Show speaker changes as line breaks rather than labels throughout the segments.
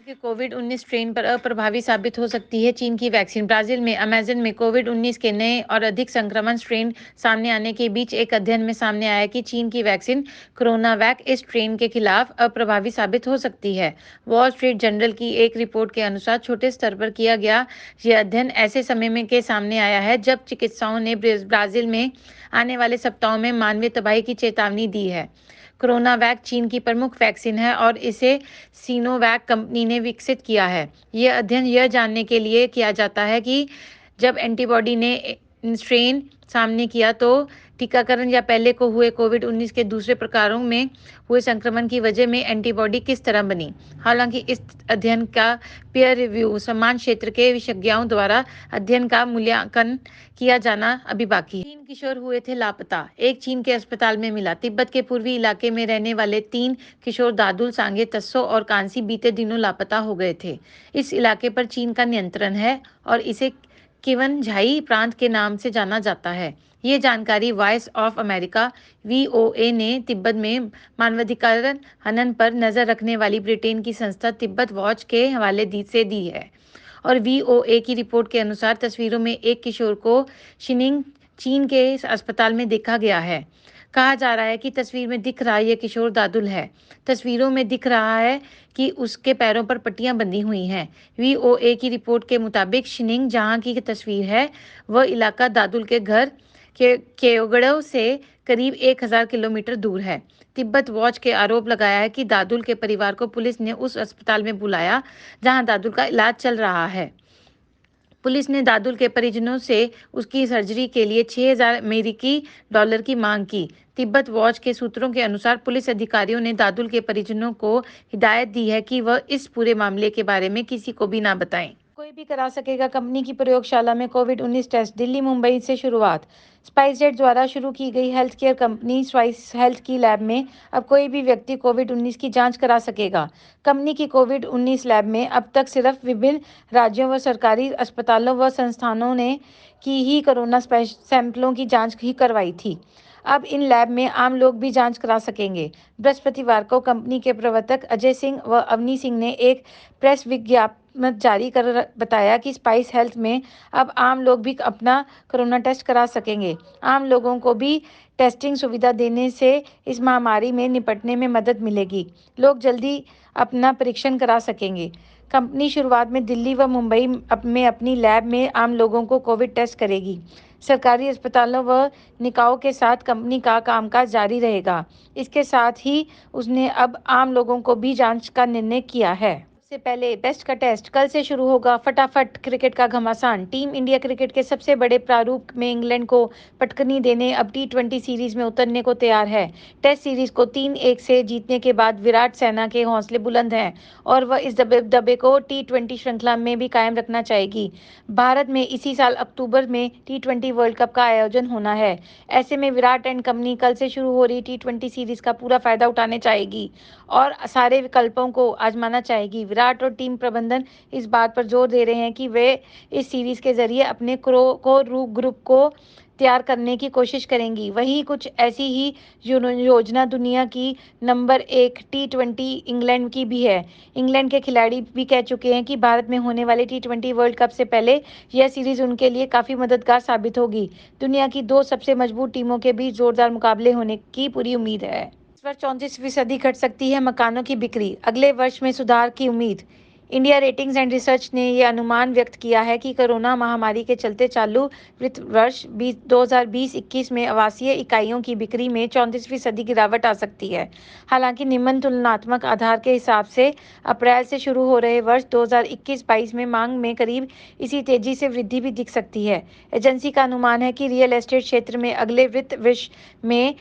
के कोविड-19 स्ट्रेन पर अप्रभावी साबित हो सकती है चीन की वैक्सीन। ब्राजील में अमेज़न में कोविड-19 के नए और अधिक संक्रमण स्ट्रेन सामने आने के बीच एक अध्ययन में सामने आया कि चीन की वैक्सीन कोरोनावैक इस स्ट्रेन के खिलाफ अप्रभावी साबित हो सकती है। वॉल स्ट्रीट जर्नल की एक रिपोर्ट के अनुसार छोटे स्तर पर किया गया यह अध्ययन ऐसे समय में के सामने आया है जब चिकित्सकों ने ब्राजील में आने वाले सप्ताहों में मानवीय तबाही की चेतावनी दी है। कोरोनावैक चीन की प्रमुख वैक्सीन है और इसे सिनोवैक कंपनी ने विकसित किया है। यह अध्ययन यह जानने के लिए किया जाता है कि जब एंटीबॉडी ने स्ट्रेन सामने किया तो टीकाकरण या पहले को हुए कोविड-19 के दूसरे प्रकारों में हुए संक्रमण की वजह में एंटीबॉडी किस तरह बनी। हालांकि इस अध्ययन का पीयर रिव्यू समान क्षेत्र के विशेषज्ञों द्वारा अध्ययन का मूल्यांकन किया जाना अभी बाकी है। 3 किशोर हुए थे लापता, एक चीन के अस्पताल में मिला। तिब्बत के पूर्वी इलाके में रहने वाले 3 किशोर दादुल, सांगे, तस्सो और कांसी बीते दिनों लापता हो गए थे। इस इलाके पर चीन का नियंत्रण है और इसे किवनझाई प्रांत के नाम से जाना जाता है। ये जानकारी वॉइस ऑफ अमेरिका वीओए ने तिब्बत में मानवाधिकार हनन पर नजर रखने वाली ब्रिटेन की संस्था तिब्बत वॉच के हवाले से दी है। और वीओए की रिपोर्ट के अनुसार तस्वीरों में एक किशोर को शिनिंग चीन के अस्पताल में देखा गया है। कहा जा रहा है कि तस्वीर में दिख रहा यह किशोर दादुल है। तस्वीरों में दिख रहा है कि उसके पैरों पर पट्टियां बंधी हुई हैं। वीओए की रिपोर्ट के मुताबिक शिनिंग जहां की तस्वीर है वह इलाका दादुल के घर के केओगड़ो से करीब 1000 किलोमीटर दूर है। तिब्बत वॉच के आरोप लगाया है कि दादुल के परिवार को पुलिस ने उस अस्पताल में बुलाया जहां दादुल का इलाज चल रहा है। पुलिस ने दादुल के परिजनों से उसकी सर्जरी के लिए $6000 की मांग की। तिब्बत वॉच के सूत्रों के अनुसार पुलिस अधिकारियों ने दादुल के परिजनों को हिदायत दी है कि वह इस पूरे मामले के बारे में किसी को भी ना बताएं। कोई भी करा सकेगा कंपनी की प्रयोगशाला में कोविड-19 टेस्ट। दिल्ली मुंबई से शुरुआत। स्पाइसजेट द्वारा शुरू की गई health care company spice health की लैब में अब कोई भी व्यक्ति कोविड-19 की जांच करा सकेगा। कंपनी की कोविड-19 लैब में अब तक सिर्फ विभिन्न राज्यों व सरकारी अस्पतालों व संस्थानों ने की ही कोरोना सैंपलों की जांच ही करवाई थी। अब इन लैब में आम लोग भी जांच करा सकेंगे। बृहस्पतिवार को कंपनी के प्रवर्तक अजय सिंह व अवनी सिंह ने एक प्रेस विज्ञप्ति जारी कर बताया कि स्पाइस हेल्थ में अब आम लोग भी अपना कोरोना टेस्ट करा सकेंगे। आम लोगों को भी टेस्टिंग सुविधा देने से इस महामारी में निपटने में मदद मिलेगी। लोग जल्दी अपना परीक्षण करा सकेंगे। कंपनी शुरुआत में दिल्ली व मुंबई में अपनी लैब में आम लोगों को कोविड टेस्ट करेगी। सरकारी अस्पतालों व निकायों के साथ कंपनी का कामकाज जारी रहेगा। इसके साथ ही उसने अब आम लोगों को भी जांच का निर्णय किया है। सबसे पहले बेस्ट का टेस्ट कल से शुरू होगा। फटाफट क्रिकेट का घमासान। टीम इंडिया क्रिकेट के सबसे बड़े प्रारूप में इंग्लैंड को पटकनी देने अब T20 सीरीज में उतरने को तैयार है। टेस्ट सीरीज को 3-1 से जीतने के बाद विराट सेना के हौसले बुलंद हैं और वह इस दबे को T20 श्रृंखला में भी कायम रखना चाहेगी। भारत में इसी साल अक्टूबर में T20 वर्ल्ड कप का आयोजन होना है। ऐसे में विराट एंड कंपनी कल से शुरू हो रही T20 सीरीज का पूरा फायदा उठाने चाहेगी और सारे विकल्पों को आजमाना चाहेगी। विराट और टीम प्रबंधन इस बात पर जोर दे रहे हैं कि वे इस सीरीज के जरिए अपने ग्रुप को तैयार करने की कोशिश करेंगी। वही कुछ ऐसी ही योजना दुनिया की नंबर 1 T20 इंग्लैंड की भी है। इंग्लैंड के खिलाड़ी भी कह चुके हैं कि भारत में होने वाले T20 वर्ल्ड कप से पहले यह सीरीज उनके लिए काफी मददगार साबित होगी। दुनिया की 2 सबसे मजबूत टीमों के बीच जोरदार मुकाबले होने की पूरी उम्मीद है। इस वर्ष 34% घट सकती है मकानों की बिक्री, अगले वर्ष में सुधार की उम्मीद। इंडिया रेटिंग्स एंड रिसर्च ने यह अनुमान व्यक्त किया है कि कोरोना महामारी के चलते चालू वित्त वर्ष 2020-21 में आवासीय इकाइयों की बिक्री में 34% गिरावट आ सकती है। हालांकि निम्न तुलनात्मक आधार के हिसाब से अप्रैल से शुरू हो रहे वर्ष 2021-22 में मांग में करीब इसी तेजी से वृद्धि भी दिख सकती है। एजेंसी का अनुमान है कि रियल एस्टेट क्षेत्र में अगले वित्त वर्ष में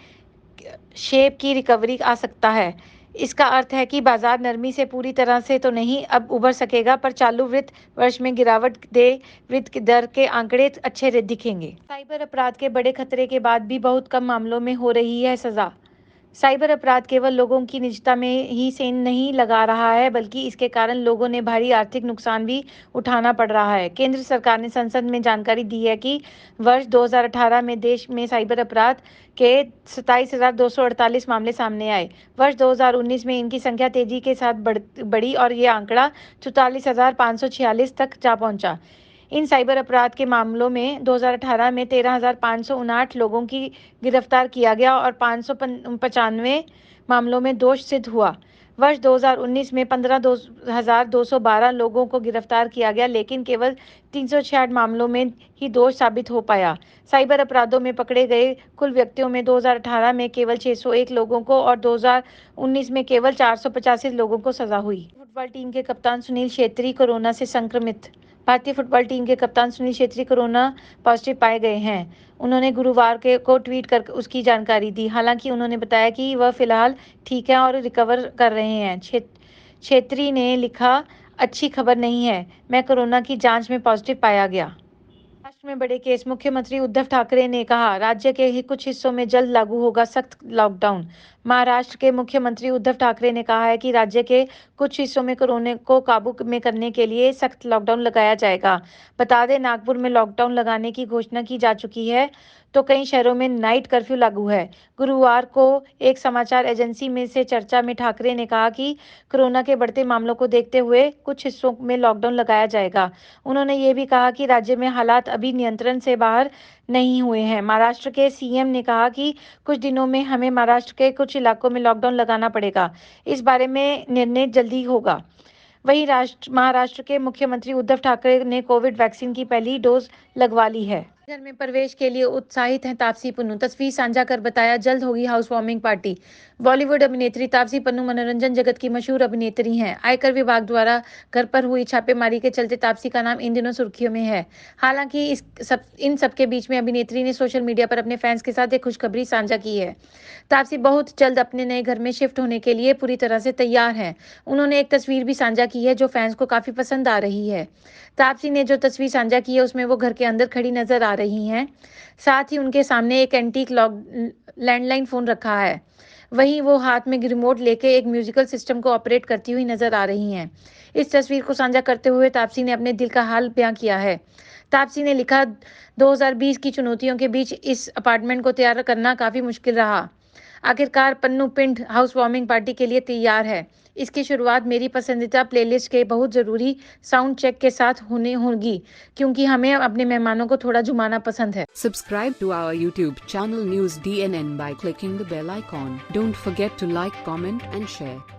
शेप की रिकवरी आ सकता है। इसका अर्थ है कि बाजार नरमी से पूरी तरह से तो नहीं अब उभर सकेगा, पर चालू वित्त वर्ष में गिरावट दे वृद्धि दर के आंकड़े अच्छे दिखेंगे। साइबर अपराध के बड़े खतरे के बाद भी बहुत कम मामलों में हो रही है सजा। साइबर अपराध केवल लोगों की निजता में ही सेंध नहीं लगा रहा है, बल्कि इसके कारण लोगों ने भारी आर्थिक नुकसान भी उठाना पड़ रहा है। केंद्र सरकार ने संसद में जानकारी दी है कि वर्ष 2018 में देश में साइबर अपराध के 27,248 मामले सामने आए। वर्ष 2019 में इनकी संख्या तेजी के साथ बढ़ी और ये आंकड़ा 44,546 तक जा पहुंचा। इन साइबर अपराध के मामलों में 2018 में 13,559 लोगों की गिरफ्तार किया गया और 595 मामलों में दोष सिद्ध हुआ। वर्ष 2019 में 15,212 लोगों को गिरफ्तार किया गया, लेकिन केवल 366 मामलों में ही दोष साबित हो पाया। साइबर अपराधों में पकड़े गए कुल व्यक्तियों में 2018 में केवल 601 लोगों को और 2019 में केवल 485 लोगों को सजा हुई। फुटबॉल टीम के कप्तान सुनील छेत्री कोरोना से संक्रमित। भारतीय फुटबॉल टीम के कप्तान सुनील छेत्री कोरोना पॉजिटिव पाए गए हैं। उन्होंने गुरुवार को ट्वीट कर उसकी जानकारी दी। हालांकि उन्होंने बताया कि वह फिलहाल ठीक है और रिकवर कर रहे हैं। छेत्री ने लिखा, अच्छी खबर नहीं है, मैं कोरोना की जांच में पॉजिटिव पाया गया। महाराष्ट्र में बड़े केस। मुख्यमंत्री उद्धव ठाकरे ने कहा, राज्य के कुछ हिस्सों में जल्द लागू होगा सख्त लॉकडाउन। महाराष्ट्र के मुख्यमंत्री उद्धव ठाकरे ने कहा है कि राज्य के कुछ हिस्सों में कोरोना को काबू में करने के लिए सख्त लॉकडाउन लगाया जाएगा। बता दें, नागपुर में लॉकडाउन लगाने की घोषणा की जा चुकी है, तो कई शहरों में नाइट कर्फ्यू लागू है। गुरुवार को एक समाचार एजेंसी में से चर्चा में ठाकरे ने कहा कि कोरोना के बढ़ते मामलों को देखते हुए कुछ हिस्सों में लॉकडाउन लगाया जाएगा। उन्होंने ये भी कहा कि राज्य में हालात अभी नियंत्रण से बाहर नहीं हुए हैं। महाराष्ट्र के सीएम ने कहा कि कुछ दिनों में हमें महाराष्ट्र के कुछ इलाकों में लॉकडाउन लगाना पड़ेगा। इस बारे में निर्णय जल्दी होगा। वहीं महाराष्ट्र के मुख्यमंत्री उद्धव ठाकरे ने कोविड वैक्सीन की पहली डोज लगवा ली है। घर में प्रवेश के लिए उत्साहित हैं तापसी पन्नू। तस्वीर साझा कर बताया, जल्द होगी हाउस वार्मिंग पार्टी। बॉलीवुड अभिनेत्री तापसी पन्नू मनोरंजन जगत की मशहूर अभिनेत्री हैं। आयकर विभाग द्वारा घर पर हुई छापेमारी के चलते तापसी का नाम इन दिनों सुर्खियों में है। हालांकि इन सब के बीच में अभिनेत्री ने सोशल मीडिया पर अपने फैंस के साथ एक खुशखबरी साझा की है। तापसी बहुत जल्द अपने नए घर में शिफ्ट होने के लिए पूरी तरह से तैयार हैं। उन्होंने एक तस्वीर भी साझा की है जो फैंस को काफी पसंद आ रही है। तापसी ने जो तस्वीर साझा की है उसमें वो घर के अंदर खड़ी नजर आ रही हैं। साथ ही उनके सामने एक एंटीक लैंडलाइन फोन रखा है। वहीं वो हाथ में रिमोट लेके एक म्यूजिकल सिस्टम को ऑपरेट करती हुई नजर आ रही हैं। इस तस्वीर को साझा करते हुए तापसी ने अपने दिल का हाल बयां किया है। तापसी ने लिखा, 2020 की चुनौतियों के बीच इस अपार्टमेंट को तैयार करना काफी मुश्किल रहा। आखिरकार पन्नू पिंड हाउस वार्मिंग पार्टी के लिए तैयार है। इसकी शुरुआत मेरी पसंदीदा प्लेलिस्ट के बहुत जरूरी साउंड चेक के साथ होने होगी, क्योंकि हमें अपने मेहमानों को थोड़ा झुमाना पसंद है।
Subscribe to our YouTube channel News DNN by clicking the bell icon. Don't forget to like, comment and share.